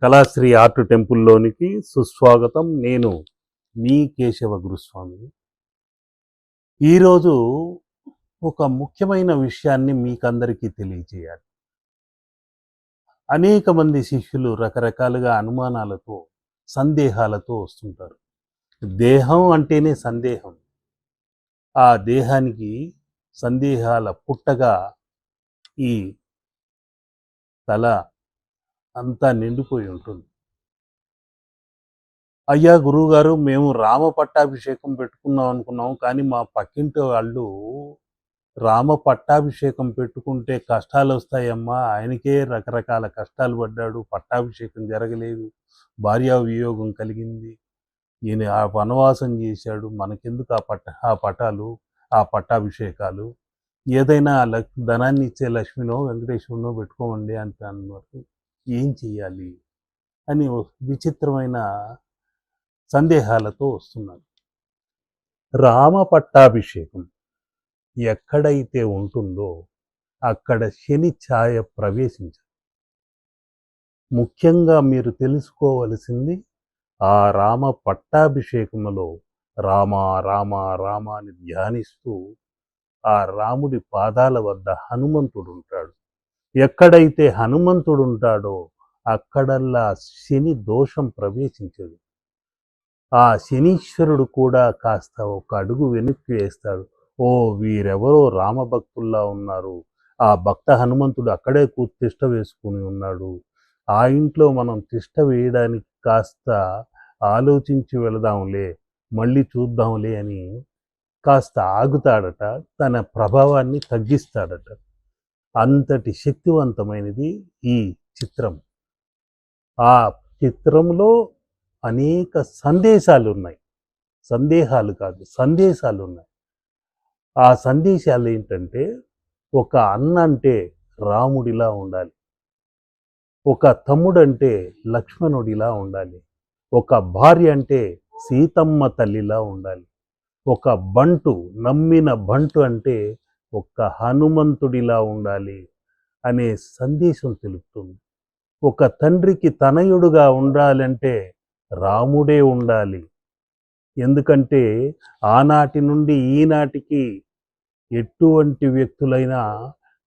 Kalasri art టెంపుల్లోనికి సుస్వాగతం. నేను మీ కేశవ గురుస్వామిని. ఈరోజు ఒక ముఖ్యమైన విషయాన్ని మీకందరికీ తెలియజేయాలి. అనేక మంది శిష్యులు రకరకాలుగా అనుమానాలతో, సందేహాలతో వస్తుంటారు. దేహం అంటేనే సందేహం. ఆ దేహానికి సందేహాల పుట్టగా ఈ తల అంతా నిండిపోయి ఉంటుంది. అయ్యా గురువుగారు, మేము రామ పట్టాభిషేకం పెట్టుకుందాం అనుకున్నాం, కానీ మా పక్కింటి వాళ్ళు రామ పట్టాభిషేకం పెట్టుకుంటే కష్టాలు వస్తాయమ్మా, ఆయనకే రకరకాల కష్టాలు పడ్డాడు, పట్టాభిషేకం జరగలేదు, భార్యా వియోగం కలిగింది, ఈయన ఆ వనవాసం చేశాడు, మనకెందుకు ఆ పటాలు, ఆ పట్టాభిషేకాలు, ఏదైనా ధనాన్ని ఇచ్చే లక్ష్మినో వెంకటేశ్వరునో పెట్టుకోమండి అంటే అన్నారు. ఏం చెయ్యాలి అని విచిత్రమైన సందేహాలతో వస్తున్నారు. రామ పట్టాభిషేకం ఎక్కడైతే ఉంటుందో అక్కడ శని ఛాయ ప్రవేశించదు. ముఖ్యంగా మీరు తెలుసుకోవలసింది, ఆ రామ పట్టాభిషేకంలో రామ రామ రామ అని ధ్యానిస్తూ ఆ రాముడి పాదాల వద్ద హనుమంతుడు ఉంటాడు. ఎక్కడైతే హనుమంతుడు ఉంటాడో అక్కడల్లా శని దోషం ప్రవేశించదు. ఆ శనీశ్వరుడు కూడా కాస్త ఒక అడుగు వెనక్కి వేస్తాడు. ఓ, వీరెవరో రామభక్తుల్లా ఉన్నారు, ఆ భక్త హనుమంతుడు అక్కడే తిష్ట వేసుకుని ఉన్నాడు, ఆ ఇంట్లో మనం తిష్ట వేయడానికి కాస్త ఆలోచించి వెళదాంలే, మళ్ళీ చూద్దాంలే అని కాస్త ఆగుతాడట, తన ప్రభావాన్ని తగ్గిస్తాడట. అంతటి శక్తివంతమైనది ఈ చిత్రం. ఆ చిత్రంలో అనేక సందేశాలు ఉన్నాయి. సందేహాలు కాదు, సందేశాలు ఉన్నాయి. ఆ సందేశాలు ఏంటంటే, ఒక అన్న అంటే రాముడిలా ఉండాలి, ఒక తమ్ముడంటే లక్ష్మణుడిలా ఉండాలి, ఒక భార్య అంటే సీతమ్మ తల్లిలా ఉండాలి, ఒక బంటు, నమ్మిన బంటు అంటే ఒక హనుమంతుడిలా ఉండాలి అనే సందేశం తెలుపుతుంది. ఒక తండ్రికి తనయుడుగా ఉండాలంటే రాముడే ఉండాలి. ఎందుకంటే ఆనాటి నుండి ఈనాటికి ఎటువంటి వ్యక్తులైనా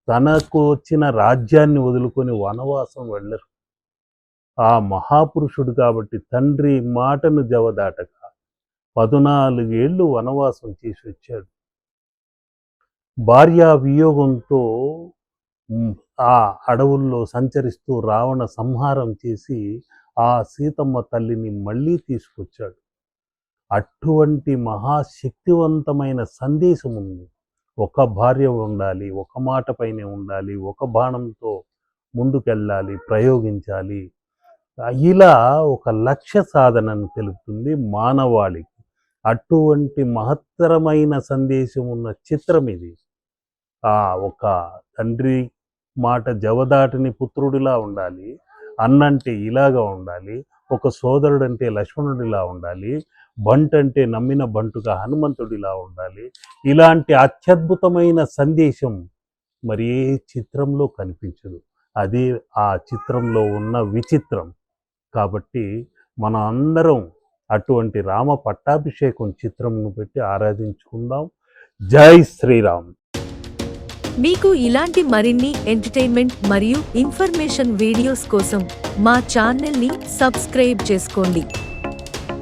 తనకు వచ్చిన రాజ్యాన్ని వదులుకొని వనవాసం వెళ్ళరు. ఆ మహాపురుషుడు కాబట్టి తండ్రి మాటను జవదాటక 14 ఏళ్ళు వనవాసం చేసి వచ్చాడు. భార్యా వియోగంతో ఆ అడవుల్లో సంచరిస్తూ రావణ సంహారం చేసి ఆ సీతమ్మ తల్లిని మళ్ళీ తీసుకొచ్చాడు. అటువంటి మహాశక్తివంతమైన సందేశం ఉంది. ఒక భార్య ఉండాలి, ఒక మాట పైనే ఉండాలి, ఒక బాణంతో ముందుకెళ్ళాలి, ప్రయోగించాలి, ఇలా ఒక లక్ష్య సాధనను తెలుపుతుంది మానవాళికి. అటువంటి మహత్తరమైన సందేశం ఉన్న చిత్రం ఇది. ఒక తండ్రి మాట జవదాటని పుత్రుడిలా ఉండాలి, అన్నంటే ఇలాగా ఉండాలి, ఒక సోదరుడంటే లక్ష్మణుడిలా ఉండాలి, బంటంటే నమ్మిన బంటుగా హనుమంతుడిలా ఉండాలి. ఇలాంటి అత్యద్భుతమైన సందేశం మరి ఏ చిత్రంలో కనిపించదు. అదే ఆ చిత్రంలో ఉన్న విచిత్రం. కాబట్టి మనం అందరం అటువంటి రామ పట్టాభిషేకం చిత్రంను పెట్టి ఆరాధించుకుందాం. జై శ్రీరామ్. మీకు ఇలాంటి మరిన్ని ఎంటర్టైన్మెంట్ మరియు ఇన్ఫర్మేషన్ వీడియోస్ కోసం మా ఛానల్ని సబ్స్క్రైబ్ చేసుకోండి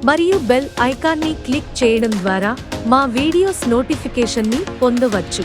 మరియు బెల్ ఐకాన్ని క్లిక్ చేయడం ద్వారా మా వీడియోస్ నోటిఫికేషన్ని పొందవచ్చు.